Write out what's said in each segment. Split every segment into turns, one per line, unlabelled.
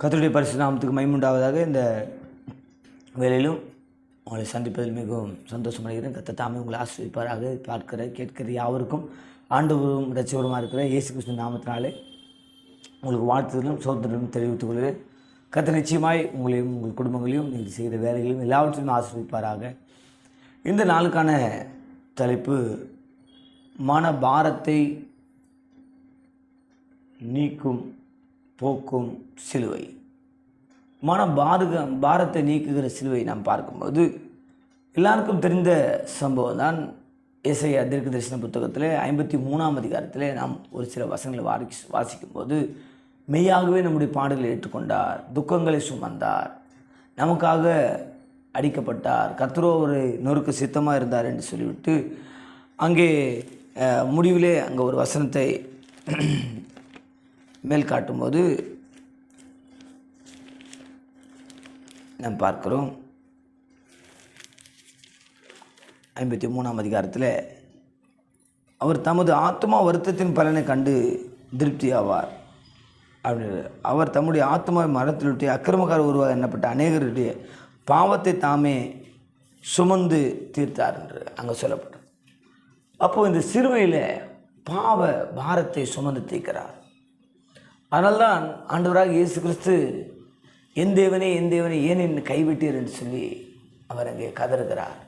கர்த்தருடைய பரிசுத்த நாமத்துக்கு மகிமை உண்டாவதாக. இந்த வேளையிலும் உங்களை சந்திப்பதில் மிகவும் சந்தோஷமடைகிறேன். கர்த்தர் தாமே உங்களை ஆசீர்வதிப்பாராக. பார்க்கிற கேட்கிற யாவருக்கும் ஆண்டவரும் இரட்சகருமாக இருக்கிற இயேசு கிறிஸ்து நாமத்தினாலே உங்களுக்கு வாழ்த்துதலும் சோதனையும் தெரிவித்துக் கொள்கிறேன். கர்த்தர் நிச்சயமாய் உங்களையும் உங்கள் குடும்பங்களையும் நீங்கள் செய்கிற வேலைகளையும் எல்லாவற்றையும் ஆசீர்வதிப்பாராக. இந்த நாளுக்கான தலைப்பு மன பாரத்தை நீக்கும் போக்கும் சிலுவை. பாரத்தை நீக்குகிற சிலுவை நாம் பார்க்கும்போது எல்லாருக்கும் தெரிந்த சம்பவம் தான். ஏசாயா தீர்க்க தரிசன புத்தகத்தில் 53ஆம் அதிகாரத்தில் நாம் ஒரு சில வசனங்களை வாசிக்கும்போது, மெய்யாகவே நம்முடைய பாடுகளை ஏற்றுக்கொண்டார், துக்கங்களை சுமந்தார், நமக்காக அடிக்கப்பட்டார், கர்த்தரோ ஒரு நொறுக்கு சித்தமாக இருந்தார் என்று சொல்லிவிட்டு அங்கே முடிவிலே அங்கே ஒரு வசனத்தை மேல் காட்டும்போது நாம் பார்க்கிறோம். 53ஆம் அதிகாரத்தில் அவர் தமது ஆத்மா வருத்தத்தின் பலனை கண்டு திருப்தி ஆவார் அப்படின்னு, அவர் தம்முடைய ஆத்மாவை மரத்தில் விட்டு அக்கிரமக்கார உருவாக எண்ணப்பட்ட அநேகருடைய பாவத்தை தாமே சுமந்து தீர்த்தார் என்று அங்கே சொல்லப்பட்டது. அப்போது இந்த சிலுவையில் பாவ பாரத்தை சுமந்து தீர்க்கிறார். அதனால்தான் ஆண்டவராக இயேசு கிறிஸ்து என் தேவனே ஏன் என்னை கைவிட்டீர் என்று சொல்லி அவர் அங்கே கதறுகிறார்.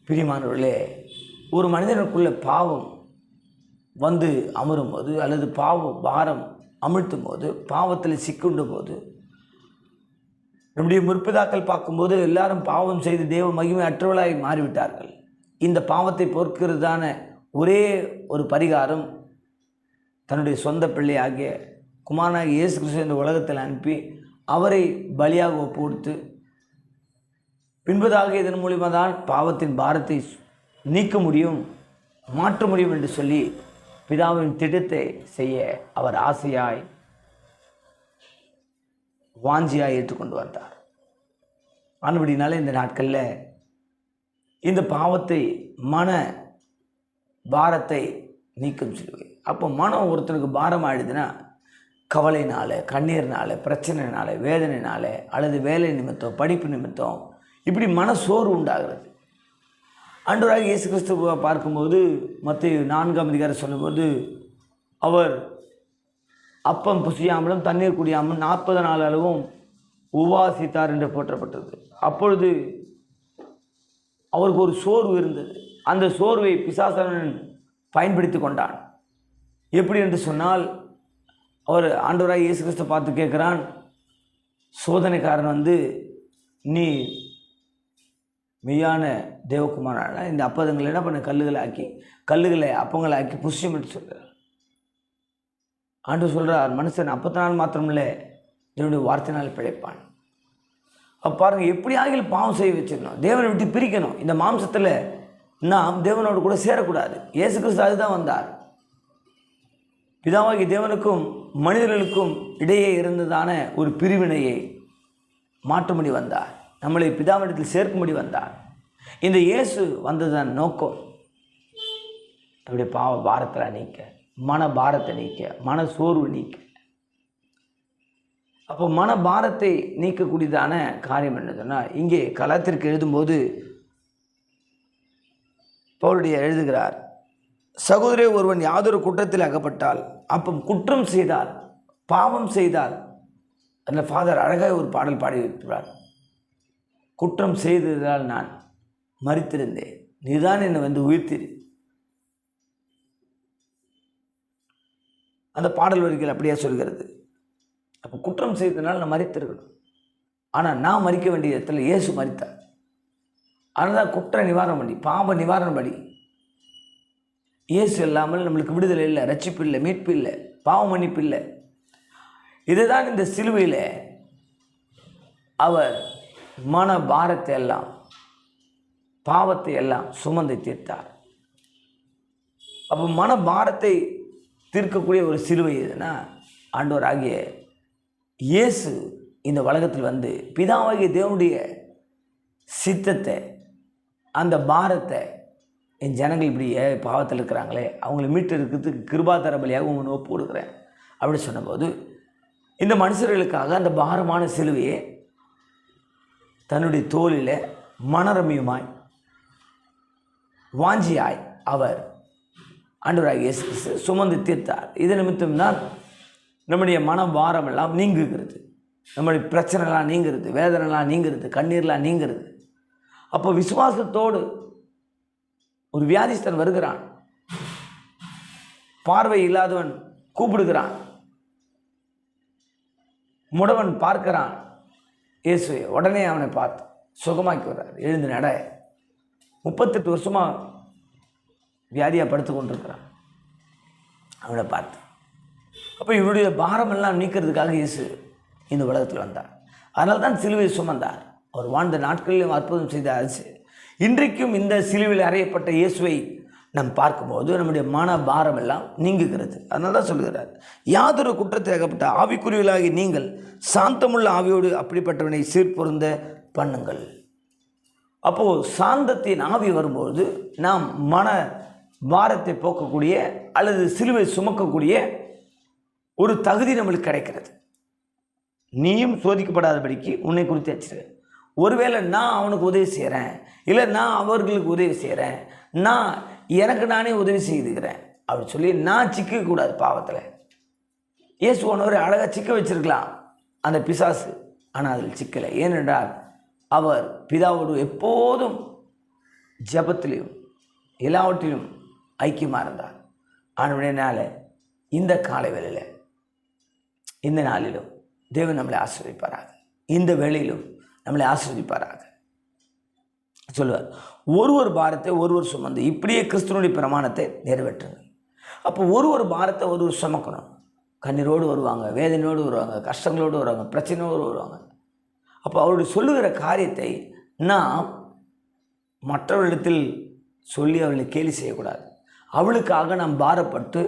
பிரியமானவர்களே, ஒரு மனிதனுக்குள்ள பாவம் வந்து அமரும் போது அல்லது பாவ பாரம் அமிழ்த்தும் போது, பாவத்தில் சிக்குண்ட போது, நம்முடைய முற்பிதாக்கள் பார்க்கும்போது எல்லாரும் பாவம் செய்து தேவ மகிமை அற்றவளாய் மாறிவிட்டார்கள். இந்த பாவத்தை போக்குறதான ஒரே ஒரு பரிகாரம் தன்னுடைய சொந்த பிள்ளை ஆகிய குமாரனாகிய இயேசு கிறிஸ்து இந்த உலகத்தில் அனுப்பி அவரை பலியாக ஒப்புவித்து பின்பதாக இதன் மூலிமா தான் பாவத்தின் பாரத்தை நீக்க முடியும், மாற்ற முடியும் என்று சொல்லி பிதாவின் திட்டத்தை செய்ய அவர் ஆசையாய் வாஞ்சியாய் ஏற்றுக்கொண்டு வந்தார். ஆனபடினால இந்த நாட்களில் இந்த பாவத்தை மன பாரத்தை நீக்கம் சிலுவை. அப்போ மனம் ஒருத்தனுக்கு பாரம் ஆயிடுதுன்னா கவலையினால், கண்ணீர்னால், பிரச்சனைனால, வேதனைனால, அல்லது வேலை நிமித்தம், படிப்பு நிமித்தம் இப்படி மன சோர்வு உண்டாகிறது. ஆண்டவராக இயேசு கிறிஸ்துவை பார்க்கும்போது மத்தேயு 4ஆம் அதிகாரம் சொல்லும்போது, அவர் அப்பம் புசியாமலும் தண்ணீர் குடியாமலும் 40 நாள் அளவும் உபவாசித்தார் என்று போற்றப்பட்டது. அப்பொழுது அவருக்கு ஒரு சோர்வு இருந்தது. அந்த சோர்வை பிசாசன் பயன்படுத்தி கொண்டான். எப்படி என்று சொன்னால், அவர் ஆண்டவராக இயேசு கிறிஸ்து பார்த்து கேட்குறான், சோதனைக்காரன் வந்து நீ மெய்யான தேவகுமாரான இந்த அப்பதங்களை என்ன பண்ண கல்லுகளை அப்பங்களை ஆக்கி புஷ்யம் என்று சொல்கிறார். ஆண்டவர் சொல்கிறார், மனுஷன் அப்பத்தினால் மாத்திரமில்லை தேவனுடைய வார்த்தையினால் பிழைப்பான். அப்போ பாருங்கள், எப்படி ஆகியும் பாவம் செய்ய வச்சிடணும், தேவனை விட்டு பிரிக்கணும். இந்த மாம்சத்தில் நாம் தேவனோடு கூட சேரக்கூடாது. இயேசு கிறிஸ்து அதுதான் வந்தார். பிதாவாகிய தேவனுக்கும் மனிதர்களுக்கும் இடையே இருந்ததான ஒரு பிரிவினையை மாற்றும்படி வந்தார், நம்மளை பிதாவிடத்தில் சேர்க்கும்படி வந்தார். இந்த இயேசு வந்ததன் நோக்கம் நம்முடைய பாவ பாரத்தில் நீக்க, மன பாரத்தை நீக்க, மன சோர்வு நீக்க. அப்போ மன பாரத்தை நீக்கக்கூடியதான காரியம் என்ன சொன்னால், இங்கே கலாத்திற்கு எழுதும்போது பவுலுடைய எழுதுகிறார், சகோதரே ஒருவன் யாதொரு குற்றத்தில் அகப்பட்டால், அப்போ குற்றம் செய்தால், பாவம் செய்தால், அந்த ஃபாதர் அழகாக ஒரு பாடல் பாடி வைக்கிறார். குற்றம் செய்ததால் நான் மரித்திருந்தேன், நீதான் என்னை வந்து உயிர்த்திரு. அந்த பாடல் வரிகள் அப்படியே சொல்கிறது. அப்போ குற்றம் செய்ததுனால நான் மரித்திருக்கணும், ஆனால் நான் மறிக்க வேண்டிய இடத்துல இயேசு மரித்தார். அதனால் குற்ற நிவாரணம் பண்ணி, பாவ நிவாரணம் பண்ணி, இயேசு இல்லாமல் நம்மளுக்கு விடுதலை இல்லை, ரட்சிப்பு இல்லை, மீட்பு இல்லை, பாவ மன்னிப்பு இல்லை. இதுதான் இந்த சிலுவையில் அவர் மன பாரத்தை எல்லாம், பாவத்தை எல்லாம் சுமந்து தீர்த்தார். அப்போ மன பாரத்தை தீர்க்கக்கூடிய ஒரு சிலுவை எதுனா, ஆண்டவர் ஆகிய இயேசு இந்த உலகத்தில் வந்து பிதாவாகிய தேவனுடைய சித்தத்தை, அந்த பாரத்தை, என் ஜனங்கள் இப்படி பாவத்தில் இருக்கிறாங்களே அவங்கள மீட்டு இருக்கிறதுக்கு கிருபாதார பலியாக ஒன்று ஒப்பு கொடுக்குறேன் அப்படி சொன்னபோது, இந்த மனுஷர்களுக்காக அந்த பாரமான சிலுவையை தன்னுடைய தோளில் மனரமியுமாய் வாஞ்சியாய் அவர் ஆண்டவராகிய இயேசு கிறிஸ்து சுமந்து தீர்த்தார். இது நிமித்தம்தான் நம்முடைய மன பாரமெல்லாம் நீங்குகிறது, நம்முடைய பிரச்சனைலாம் நீங்கிறது, வேதனைலாம் நீங்கிறது, கண்ணீர்லாம் நீங்கிறது. அப்போ விசுவாசத்தோடு ஒரு வியாதிஸ்தன் வருகிறான், பார்வை இல்லாதவன் கூப்பிடுகிறான், முடவன் பார்க்கிறான் இயேசுவை, உடனே அவனை பார்த்து சுகமாக்கி வர்றார். எழுந்து நட. 38 வருஷமாக வியாதியாக படுத்து கொண்டிருக்கிறான். அவனை பார்த்து அப்போ இவருடைய பாரமெல்லாம் நீக்கிறதுக்காக இயேசு இந்த உலகத்தில் வந்தார். அதனால தான் சிலுவையை சுமந்தார். அவர் வாழ்ந்த நாட்களிலும் அற்புதம் செய்த அரசு. இன்றைக்கும் இந்த சிலுவையில் அறையப்பட்ட இயேசுவை நாம் பார்க்கும்போது நம்முடைய மன பாரம் எல்லாம் நீங்குகிறது. அதனால தான் சொல்லுகிறார், யாதொரு குற்றத்தை அகப்பட்ட ஆவிக்குரியவர்களாகி நீங்கள் சாந்தமுள்ள ஆவியோடு அப்படிப்பட்டவனை சீர்பொருந்த பண்ணுங்கள். அப்போது சாந்தத்தின் ஆவி வரும்போது நாம் மன பாரத்தை போக்கக்கூடிய அல்லது சிலுவை சுமக்கக்கூடிய ஒரு தகுதி நம்மளுக்கு கிடைக்கிறது. நீயும் சோதிக்கப்படாதபடிக்கு உன்னை குறித்து வச்சிரு. ஒருவேளை நான் அவனுக்கு உதவி செய்கிறேன், இல்லை நான் அவர்களுக்கு உதவி செய்கிறேன், நான் எனக்கு நானே உதவி செய்துக்கிறேன் அப்படின்னு சொல்லி நான் சிக்கக்கூடாது பாவத்தில். இயேசு ஒன்று அழகாக சிக்க வச்சிருக்கலாம் அந்த பிசாசு, ஆனால் அதில் சிக்கலை. ஏனென்றால் அவர் பிதாவோடு எப்போதும் ஜபத்திலையும் எல்லாவற்றிலும் ஐக்கியமாக இருந்தார். ஆனவனால இந்த காலை வேளையில் இந்த நாளிலும் தேவன் நம்மளை ஆசீர்வதிப்பாராக, இந்த வேளையிலும் நம்மளை ஆசீர்வதிப்பாராக. சொல்லுவார், ஒரு பாரத்தை ஒருவர் சுமந்து இப்படியே கிறிஸ்துவனுடைய பிரமாணத்தை நிறைவேற்றுங்கள். அப்போ ஒரு பாரத்தை ஒருவர் சுமக்கணும். கண்ணீரோடு வருவாங்க, வேதனையோடு வருவாங்க, கஷ்டங்களோடு வருவாங்க, பிரச்சனையோடு வருவாங்க. அப்போ அவருடைய சொல்லுகிற காரியத்தை நாம் மற்றவர்களிடத்தில் சொல்லி அவர்களை கேலி செய்யக்கூடாது. அவளுக்காக நாம் பாரப்பட்டு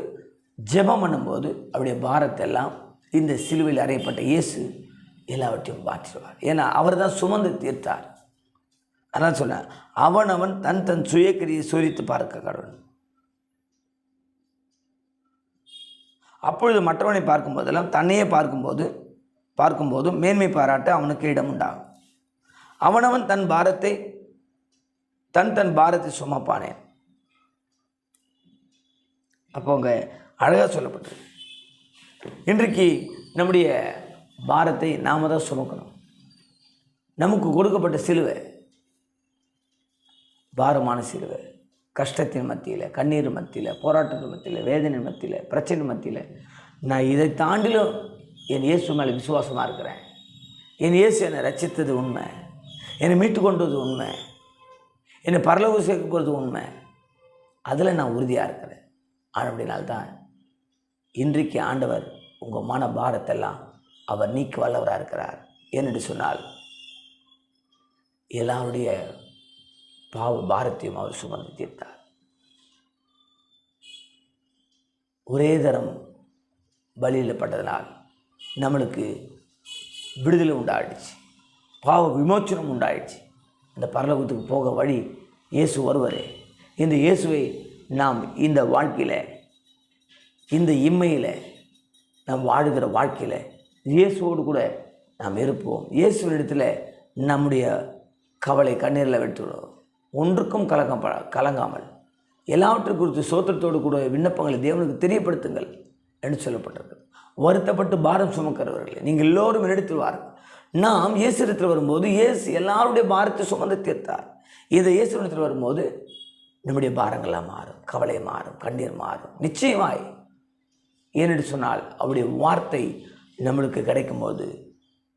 ஜெபம் பண்ணும்போது அவருடைய பாரத்தை எல்லாம் இந்த சிலுவையில் அறையப்பட்ட இயேசு எல்லாவற்றையும் மாற்றிடுவார். ஏன்னா அவர் தான் சுமந்து தீர்த்தார். அதனால் சொன்னேன், அவன் தன் சுயக்கிரியை சோதித்து பார்க்க கடவுள். அப்பொழுது மற்றவனை பார்க்கும்போதெல்லாம் தன்னையே பார்க்கும்போது மேன்மை பாராட்ட அவனுக்கு இடம் உண்டாகும். அவனவன் தன் பாரத்தை சுமப்பானேன். அப்போ அங்கே அழகாக சொல்லப்பட்டது. இன்றைக்கு நம்முடைய பாரத்தை நாம் தான் சுமக்கணும். நமக்கு கொடுக்கப்பட்ட சிலுவை பாரமான சிலுவை. கஷ்டத்தின் மத்தியில், கண்ணீர் மத்தியில், போராட்டத்தின் மத்தியில், வேதனை மத்தியில், பிரச்சனை மத்தியில் நான் இதை தாண்டிலும் என் இயேசு மேலே விசுவாசமாக இருக்கிறேன். என் இயேசு என்னை ரட்சித்தது உண்மை, என்னை மீட்டு கொண்டது உண்மை, என்னை பரலோகம் சேர்க்க போகிறது உண்மை. அதில் நான் உறுதியாக இருக்கிறேன். அப்படினால்தான் இன்றைக்கு ஆண்டவர் உங்கள் மன பாரத்தெல்லாம் அவர் நீக்க வல்லவராக இருக்கிறார். ஏனென்று சொன்னால் எல்லாருடைய பாவ பாரத்தையும் அவர் சுமந்து தீர்த்தார். ஒரே தரம் பலியிடப்பட்டதனால் நம்மளுக்கு விடுதலை உண்டாயிடுச்சு, பாவ விமோச்சனம் உண்டாயிடுச்சு. இந்த பரலோகத்துக்கு போக வழி இயேசு ஒருவரே. இந்த இயேசுவை நாம் இந்த வாழ்க்கையில், இந்த இம்மையில் நாம் வாழுகிற வாழ்க்கையில் இயேசுவோடு கூட நாம் இருப்போம். இயேசுவினிடத்தில் நம்முடைய கவலை கண்ணீரில் விட்டுவிடுவோம். ஒன்றுக்கும் கலங்காமல் எல்லாவற்றை குறித்து சோத்திரத்தோடு கூட விண்ணப்பங்களை தேவனுக்கு தெரியப்படுத்துங்கள் என்று சொல்லப்பட்டிருக்கு. வருத்தப்பட்டு பாரம் சுமக்கிறவர்கள் நீங்கள் எல்லோரும் எடுத்துவார்கள். நாம் இயேசுவிடத்தில் வரும்போது இயேசு எல்லாருடைய பாரத்தை சுமந்து தீர்த்தார். இதை இயேசுவிடத்தில் வரும்போது நம்முடைய பாரங்கள்லாம் மாறும், கவலை மாறும், கண்ணீர் மாறும் நிச்சயமாய். ஏனென்று சொன்னால் அவருடைய வார்த்தை நம்மளுக்கு கிடைக்கும்போது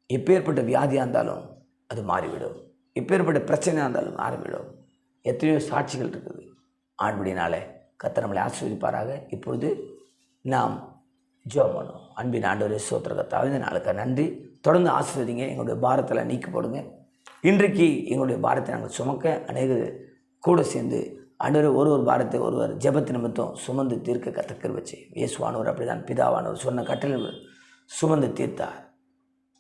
எப்பேற்பட்ட வியாதியாக இருந்தாலும் அது மாறிவிடும், எப்பேற்பட்ட பிரச்சனையாக இருந்தாலும் மாறிவிடும். எத்தனையோ சாட்சிகள் இருக்குது. ஆண்படினாலே கர்த்தர் நம்மளை ஆசீர்வதிப்பாராக. இப்பொழுது நாம் ஜெபம் பண்ணுவோம். அன்பின் ஆண்டவரே ஸ்தோத்திர கர்த்தாவே, இந்த நாளுக்கு நன்றி. தொடர்ந்து ஆசீர்வதிங்க, எங்களுடைய பாரத்தில் நீக்கி போடுங்க. இன்றைக்கு எங்களுடைய பாரத்தை நாங்கள் சுமக்க அநேக கூட சேர்ந்து ஆண்டவரே ஒரு பாரத்தை ஒருவர் ஜெபத்து நிமித்தம் சுமந்து தீர்க்க கர்த்தர் வச்சு இயேசுவானவர் அப்படிதான் பிதாவானவர் சொன்ன கட்டளை சுமந்து தீர்த்தார்.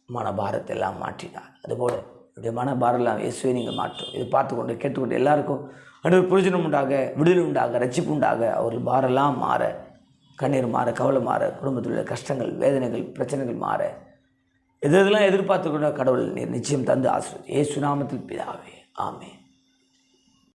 மன பாரத்தை எல்லாம் மாற்றினார். அதுபோல் என்னுடைய மன பாரெல்லாம் இயேசுவை நீங்கள் மாற்றும். இது பார்த்துக்கொண்டு கேட்டுக்கொண்டு எல்லாருக்கும் ஆண்டவர் புரிஜனம் உண்டாக, விடுதலை உண்டாக, ரட்சிப்பு உண்டாக, அவர்கள் பாரெல்லாம் மாற கண்ணீர் மாற, கவலை மாற, குடும்பத்தில் உள்ள கஷ்டங்கள், வேதனைகள், பிரச்சனைகள் மாற, எதெல்லாம் எதிர்பார்த்துக்கொண்ட கடவுள் நீர் நிச்சயம் தந்து ஆசீர்வதி. இயேசு நாமத்தில் பிதாவே, ஆமென்.